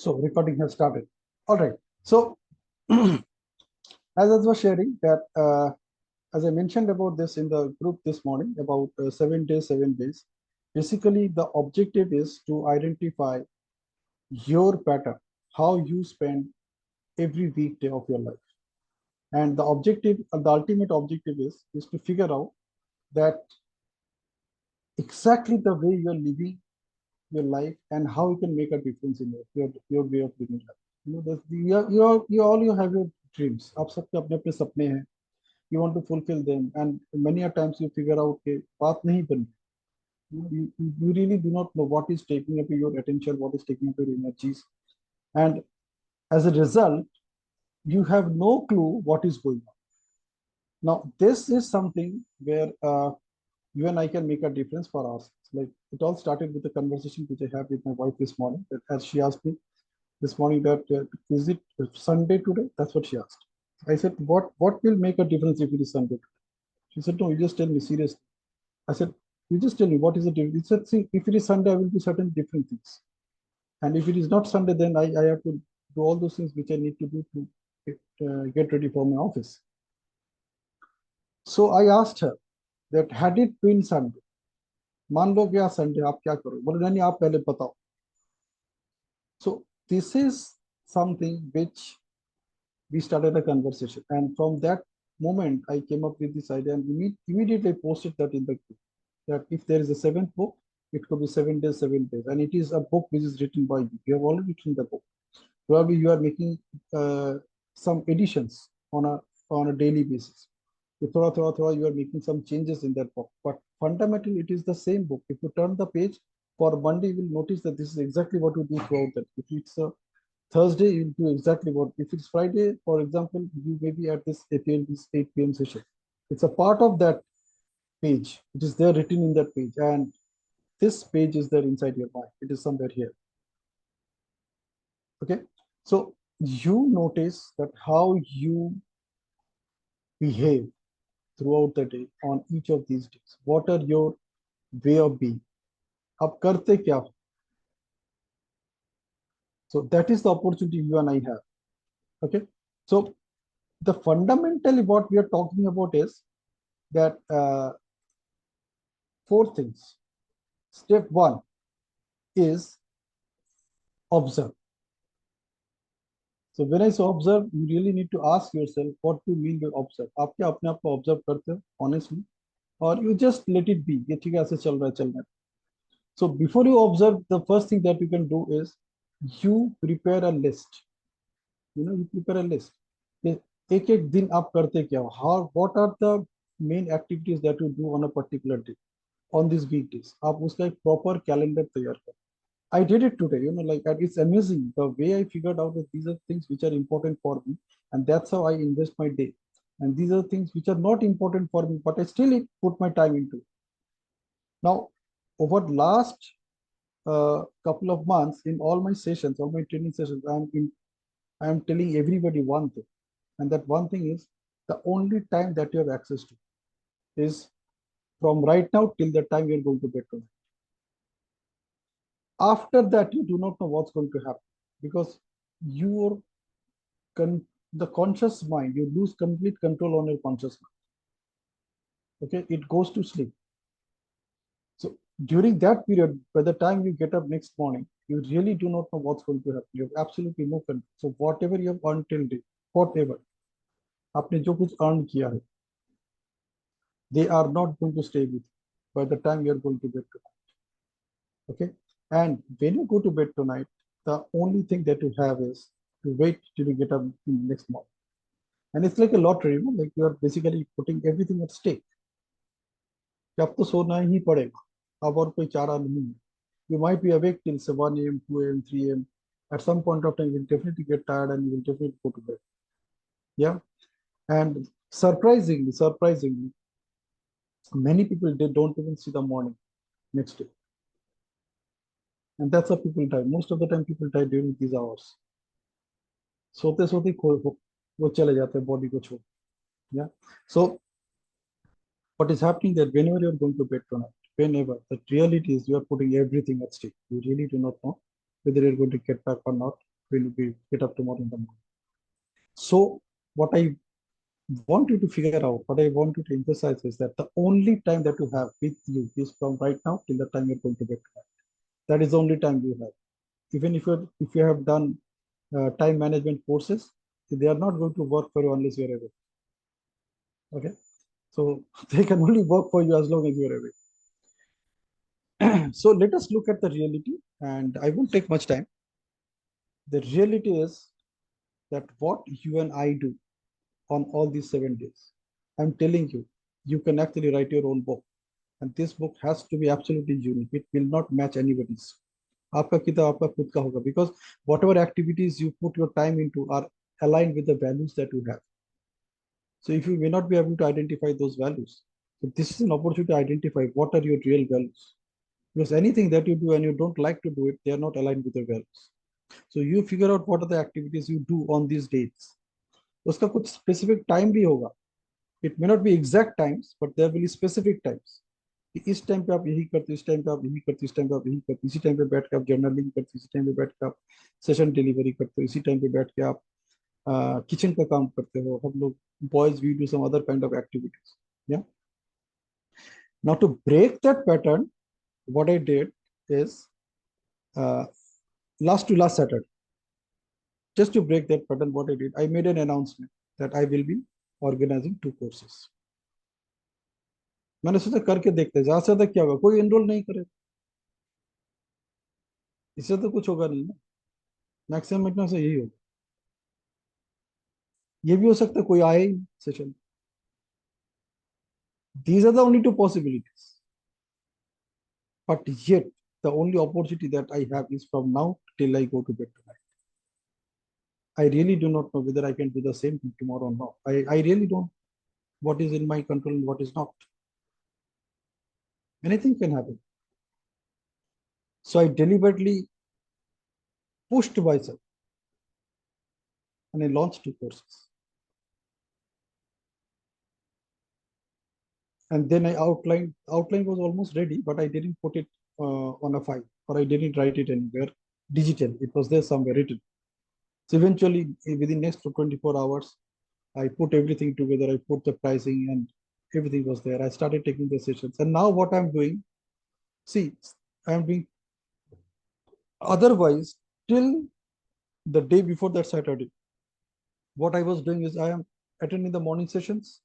So recording has started. All right. So as I was sharing that, as I mentioned about this in the group this morning, about 7 days, 7 days. Basically, the objective is to identify your pattern, how you spend every weekday of your life. And the objective, the ultimate objective is to figure out that exactly the way you're living your life and how you can make a difference in your way of living life. You know, you all you have your dreams. आप सबके अपने अपने सपने हैं. You want to fulfill them, and many a times you figure out कि बात नहीं बनी. You really do not know what is taking up your attention, what is taking up your energies, and as a result, you have no clue what is going on. Now, this is something where you and I can make a difference for us. Like it all started with a conversation which I had with my wife this morning. That as she asked me this morning that is it Sunday today? That's what she asked. I said, what will make a difference if it is Sunday today? She said, no, you just tell me seriously. I said, you just tell me what is the difference. He said, see, if it is Sunday, I will do certain different things. And if it is not Sunday, then I have to do all those things which I need to do to get ready for my office. So I asked her that had it been Sunday, मान लो गया Sunday आप क्या करोगे बोले नहीं आप पहले बताओ. So this is something which we started a conversation, and from that moment I came up with this idea and immediately posted that in the group that if there is a seventh book, it could be 7 days, 7 days, and it is a book which is written by you. You have already written the book. Probably you are making some additions on a daily basis. You are making some changes in that book, but fundamentally it is the same book. If you turn the page for Monday, you will notice that this is exactly what you do throughout that. If it's a Thursday, you'll do exactly what. If it's Friday, for example, you may be at this 8 p.m. session. It's a part of that page. It is there written in that page, and this page is there inside your mind. It is somewhere here. Okay, so you notice that how you behave throughout the day on each of these days. What are your way of being? आप करते क्या हो? So that is the opportunity you and I have. Okay, so the fundamentally what we are talking about is that four things. Step one is observe. So when I say observe, you really need to ask yourself what do you mean by observe. आप क्या अपने आप को observe करते हो honestly, or you just let it be? ये ठीक है ऐसे चल रहा है. So before you observe, the first thing that you can do is you prepare a list. You prepare a list. एक एक दिन आप करते क्या हो? How? What are the main activities that you do on a particular day, on these weekdays? आप उसका एक proper calendar तैयार करो. I did it today, like it's amazing the way I figured out that these are things which are important for me, and that's how I invest my day. And these are things which are not important for me, but I still put my time into it. Now, over the last couple of months, in all my sessions, all my training sessions, I am telling everybody one thing, and that one thing is the only time that you have access to is from right now till the time you're going to bed tonight. After that, you do not know what's going to happen because the conscious mind, you lose complete control on your conscious mind. Okay, it goes to sleep. So during that period, by the time you get up next morning, you really do not know what's going to happen. You have absolutely no control. So whatever you have earned till day, whatever, आपने जो कुछ earn किया है, they are not going to stay with you by the time you are going to bed tonight. Okay, and when you go to bed tonight, the only thing that you have is to wait till you get up next morning. And it's like a lottery, like you are basically putting everything at stake. अब तो सोना ही पड़ेगा, अब और कोई चारा नहीं है. You might be awake till 1 a.m., 2 a.m., 3 a.m. At some point of time, you will definitely get tired and you will definitely go to bed. Yeah. And surprisingly, many people, they don't even see the morning next day. And that's how people die. Most of the time, people die during these hours. सोते सोते वो चले जाते हैं body को छोड़. Yeah. So what is happening that whenever you're going to bed tonight, whenever, the reality is you are putting everything at stake. You really do not know whether you're going to get back or not. when you get up tomorrow in the morning. So what I want you to figure out, what I want you to emphasize is that the only time that you have with you is from right now till the time you're going to bed tonight. That is the only time you have. Even if you have done time management courses, they are not going to work for you unless you're awake. Okay, so they can only work for you as long as you're awake. So let us look at the reality, and I won't take much time. The reality is that what you and I do on all these 7 days, I'm telling you, you can actually write your own book, and this book has to be absolutely unique. It will not match anybody's. आपका किताब आपका खुद का होगा, because whatever activities you put your time into are aligned with the values that you have. So if you may not be able to identify those values, so this is an opportunity to identify what are your real values. Because anything that you do and you don't like to do it, they are not aligned with your values. So you figure out what are the activities you do on these dates. उसका कुछ specific time भी होगा. It may not be exact times, but there will be specific times. इस time पे आप यही करते, इस टाइम पे आप यही करते, इस टाइम पे आप यही करते, इसी टाइम पे बैठ के आप जर्नलिंग करते, इसी टाइम पे बैठ के आप सेशन डिलीवरी करते हो, इसी टाइम पे बैठ के आप किचन का काम करते हो. हम लोग boys, we do some other kind of activities. Yeah. Now to break that pattern, what I did is uh, last Saturday, just to break that pattern, what I did, I made an announcement that I will be organizing 2 courses. मैंने सोचा करके देखते हैं, ज्यादा से ज्यादा क्या होगा, कोई एनरोल नहीं करे, इससे तो कुछ होगा नहीं ना. मैक्सिमम इतना से यही होगा. ये भी हो सकता है कोई आए ही session. These are the only 2 possibilities. But yet, the only opportunity that I have is from now till I go to bed tonight. I really do not know whether I can do the same thing tomorrow or not. I really don't. What is in my control and what is not. Anything can happen. So I deliberately pushed myself and I launched 2 courses. And then I outline was almost ready, but I didn't put it on a file, or I didn't write it anywhere digital. It was there somewhere written. So eventually, within next 24 hours, I put everything together. I put the pricing and everything was there. I started taking the sessions. And now what I'm doing, see, I'm doing otherwise till the day before that Saturday. What I was doing is I am attending the morning sessions,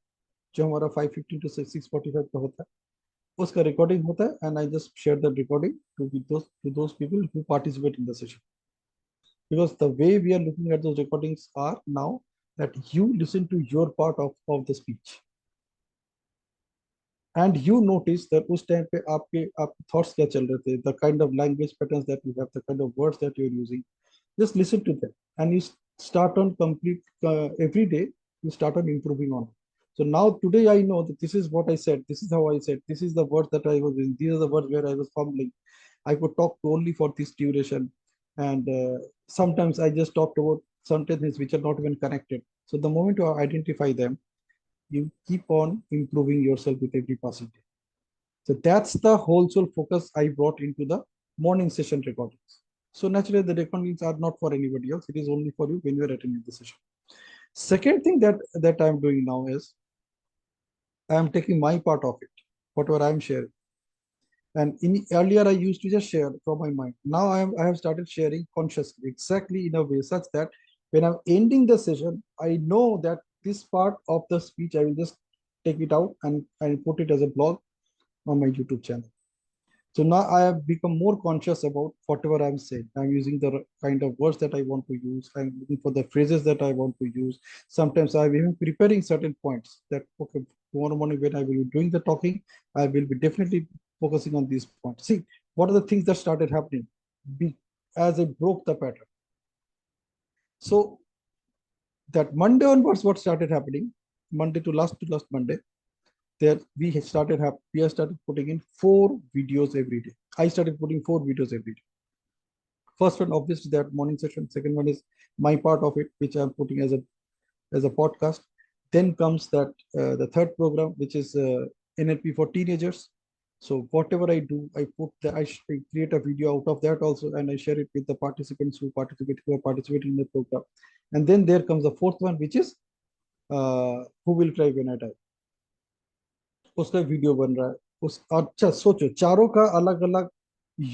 जो हमारा 5:15 to 6:45 का होता है, उसका recording होता है, and I just share the recording to those people who participate in the session. Because the way we are looking at those recordings are now that you listen to your part of the speech. And you notice that उस time पे आपके thoughts क्या चल रहे थे, the kind of language patterns that you have, the kind of words that you're using. Just listen to them, and you start on complete every day. You start on improving on it. So now today I know that this is what I said, this is how I said, this is the words that I was in, these are the words where I was fumbling. I could talk only for this duration, and sometimes I just talked about sentences which are not even connected. So the moment you identify them, you keep on improving yourself with every passing day. So that's the whole soul focus I brought into the morning session recordings. So naturally, the recordings are not for anybody else. It is only for you when you are attending the session. Second thing that I'm doing now is I'm taking my part of it, whatever I'm sharing. And earlier I used to just share from my mind. Now I have started sharing consciously, exactly in a way such that when I'm ending the session, I know that this part of the speech, I will just take it out and put it as a blog on my YouTube channel. So now I have become more conscious about whatever I'm saying. I'm using the kind of words that I want to use. I'm looking for the phrases that I want to use. Sometimes I'm even preparing certain points that, okay, tomorrow morning when I will be doing the talking, I will be definitely focusing on these points. See, what are the things that started happening as I broke the pattern? So that Monday onwards, what started happening, Monday to last Monday, there we have started putting in 4 videos every day. I started putting 4 videos every day. First one, obviously, that morning session. Second one is my part of it, which I'm putting as a podcast. Then comes that the third program, which is NLP for teenagers. So whatever I do, I create a video out of that also, and I share it with the participants who are participating in the program. And then there comes the fourth one, which is who will try when I die. उसका video बन रहा है उस अच्छा सोचो चारों का अलग अलग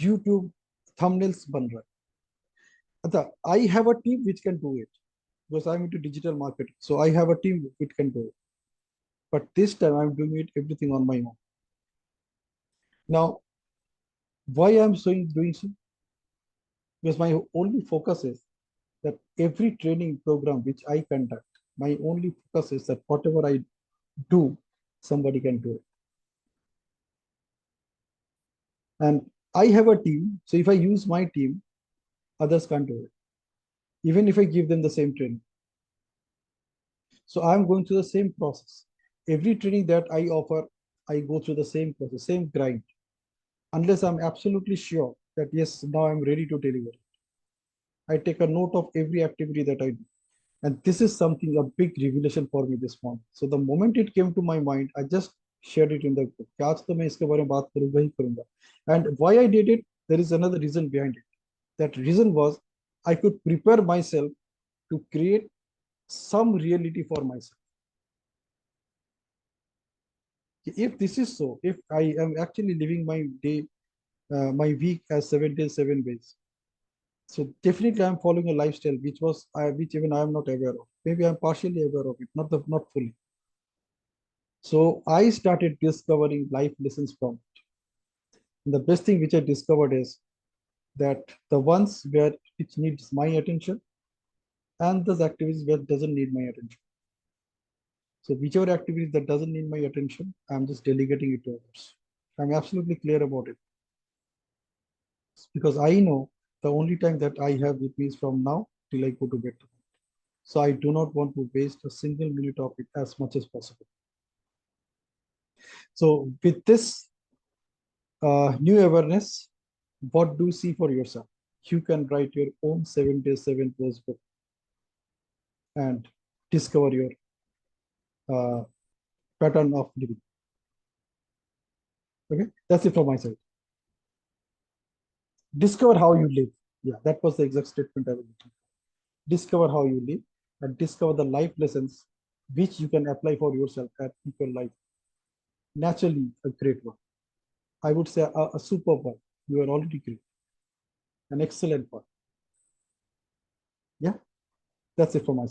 यूट्यूब थंबनेल्स बन रहा है अच्छा I have a team which can do it because I'm into digital marketing, so I have a team which can do it, but this time I'm doing it everything on my own. Now why I'm doing so, because my only focus is that every training program which I conduct, my only focus is that whatever I do, somebody can do it. And I have a team, so if I use my team, others can't do it, even if I give them the same training. So I'm going through the same process. Every training that I offer, I go through the same process, same grind, unless I'm absolutely sure that yes, now I'm ready to deliver. I take a note of every activity that I do. And this is something, a big revelation for me this morning. So the moment it came to my mind, I just shared it in the group. आज तो मैं इसके बारे में बात करूंगा ही करूंगा. And why I did it, there is another reason behind it. That reason was I could prepare myself to create some reality for myself. If this is so, if I am actually living my day, my week as 7 days, 7 days, so definitely I'm following a lifestyle which even I am not aware of. Maybe I'm partially aware of it, not fully. So I started discovering life lessons from it. And the best thing which I discovered is that the ones where it needs my attention and those activities where it doesn't need my attention. So whichever activities that doesn't need my attention, I'm just delegating it to others. I'm absolutely clear about it. Because I know the only time that I have with me is from now till I go to bed. So I do not want to waste a single minute of it as much as possible. So with this new awareness, what do you see for yourself? You can write your own 7 days, 7 days book and discover your uh, pattern of living. Okay, that's it from my side. Discover how you live. Yeah, that was the exact statement I was looking for. Discover how you live and discover the life lessons which you can apply for yourself and your life. Naturally, a great one. I would say a superb one. You are already great. An excellent one. Yeah, that's it from my side.